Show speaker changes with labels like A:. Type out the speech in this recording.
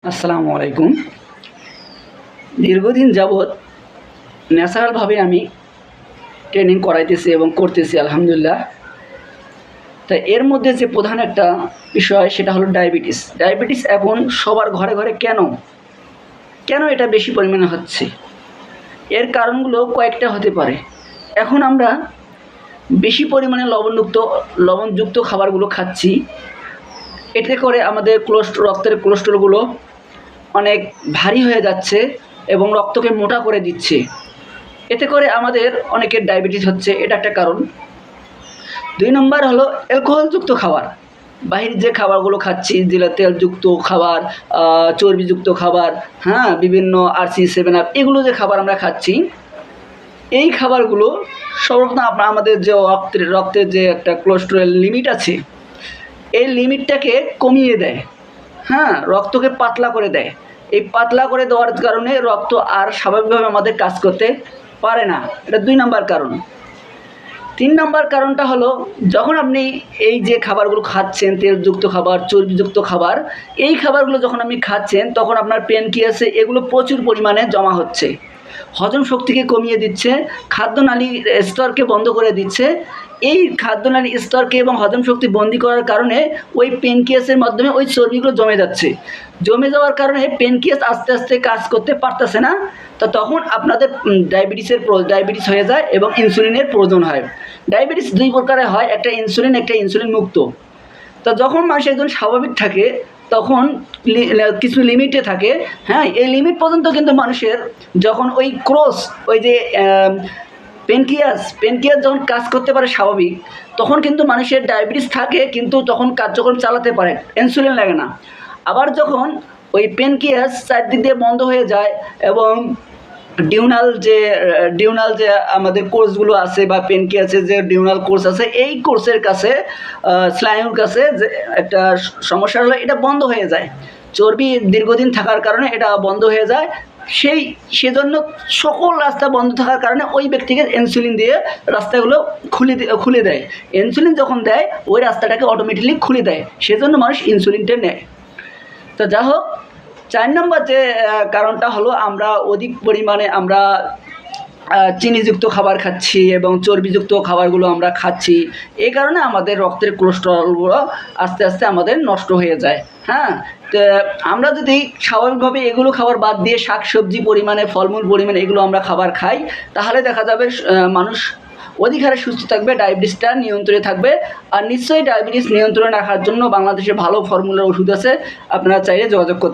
A: আসসালামু আলাইকুম। দীর্ঘদিন যাবৎ ন্যাচারালভাবে আমি ট্রেনিং করাইতেছি এবং করতেছি আলহামদুলিল্লাহ। তা এর মধ্যে যে প্রধান একটা বিষয় সেটা হলো ডায়াবেটিস। ডায়াবেটিস এখন সবার ঘরে ঘরে কেন এটা বেশি পরিমাণে হচ্ছে? এর কারণগুলো কয়েকটা হতে পারে। এখন আমরা বেশি পরিমাণে লবণযুক্ত খাবারগুলো খাচ্ছি। এতে করে আমাদের রক্তের কোলেস্টেরলগুলো অনেক ভারী হয়ে যাচ্ছে এবং রক্তকে মোটা করে দিচ্ছে। এতে করে আমাদের অনেকের ডায়াবেটিস হচ্ছে, এটা একটা কারণ। 2 নম্বর হলো অ্যালকোহলযুক্ত খাবার। বাহির যে খাবারগুলো খাচ্ছি, যেগুলো তেলযুক্ত খাবার, চর্বিযুক্ত খাবার, বিভিন্ন RC 7 আপ, এগুলো যে খাবার আমরা খাচ্ছি, এই খাবারগুলো সর্বপ্রথম আমাদের যে রক্তের যে একটা কোলেস্টেরল লিমিট আছে, এই লিমিটটাকে কমিয়ে দেয়। রক্তকে পাতলা করে দেয়। এই পাতলা করে দেওয়ার কারণে রক্ত আর স্বাভাবিকভাবে আমাদের কাজ করতে পারে না। এটা 2 নম্বর কারণ। 3 নম্বর কারণটা হলো, যখন আপনি এই যে খাবারগুলো খাচ্ছেন, তেলযুক্ত খাবার, চর্বিযুক্ত খাবার, এই খাবারগুলো যখন আপনি খাচ্ছেন, তখন আপনার প্যানক্রিয়াসে এগুলো প্রচুর পরিমাণে জমা হচ্ছে। হজম শক্তিকে কমিয়ে দিচ্ছে, খাদ্যনালীর স্তরকে বন্ধ করে দিচ্ছে। এই খাদ্যনালীর স্তরকে এবং হজম শক্তি বন্দি করার কারণে ওই প্যানক্রিয়াসের মাধ্যমে ওই চর্বিগুলো জমে যাওয়ার কারণে প্যানক্রিয়াস আস্তে আস্তে কাজ করতে পারতেছে না। তো তখন আপনাদের ডায়াবেটিস হয়ে যায় এবং ইনসুলিনের প্রয়োজন হয়। ডায়াবেটিস 2 প্রকারের হয়, একটা ইনসুলিন, একটা ইনসুলিন মুক্ত। তো যখন মানুষ একজন স্বাভাবিক থাকে, তখন কিছু লিমিটে থাকে। এই লিমিট পর্যন্ত কিন্তু মানুষের যখন ওই যে প্যানক্রিয়াস যখন কাজ করতে পারে স্বাভাবিক, তখন কিন্তু মানুষের ডায়াবেটিস থাকে, কিন্তু তখন কার্যক্রম চালাতে পারে, ইনসুলিন লাগে না। আবার যখন ওই প্যানক্রিয়াস চারদিক দিয়ে বন্ধ হয়ে যায় এবং ডিউনাল যে আমাদের কোর্সগুলো আছে বা প্যানক্রিয়াসের যে ডিউনাল কোর্স আছে, এই কোর্সের কাছে, স্নায়ুর কাছে যে একটা সমস্যা হলো, এটা বন্ধ হয়ে যায়। চর্বি দীর্ঘদিন থাকার কারণে এটা বন্ধ হয়ে যায়। সেজন্য সকল রাস্তা বন্ধ থাকার কারণে ওই ব্যক্তিকে ইনসুলিন দিয়ে রাস্তাগুলো খুলে দেয়। ইনসুলিন যখন দেয়, ওই রাস্তাটাকে অটোমেটিকলি খুলে দেয়। সেজন্য মানুষ ইনসুলিনটা নেয়। তো যা হোক, 4 নম্বর যে কারণটা হলো, আমরা অধিক পরিমাণে চিনিযুক্ত খাবার খাচ্ছি এবং চর্বিযুক্ত খাবারগুলো আমরা খাচ্ছি। এই কারণে আমাদের রক্তের কোলেস্টেরলগুলো আস্তে আস্তে আমাদের নষ্ট হয়ে যায়। তো আমরা যদি স্বাভাবিকভাবে এগুলো খাবার বাদ দিয়ে শাকসবজি পরিমাণে, ফলমূল পরিমাণে এগুলো আমরা খাবার খাই, তাহলে দেখা যাবে মানুষ অধিক হারে সুস্থ থাকবে, ডায়াবেটিসটা নিয়ন্ত্রণে থাকবে। আর নিশ্চয়ই ডায়াবেটিস নিয়ন্ত্রণে রাখার জন্য বাংলাদেশে ভালো ফর্মুলার ওষুধ আছে, আপনারা চাইলে যোগাযোগ করতে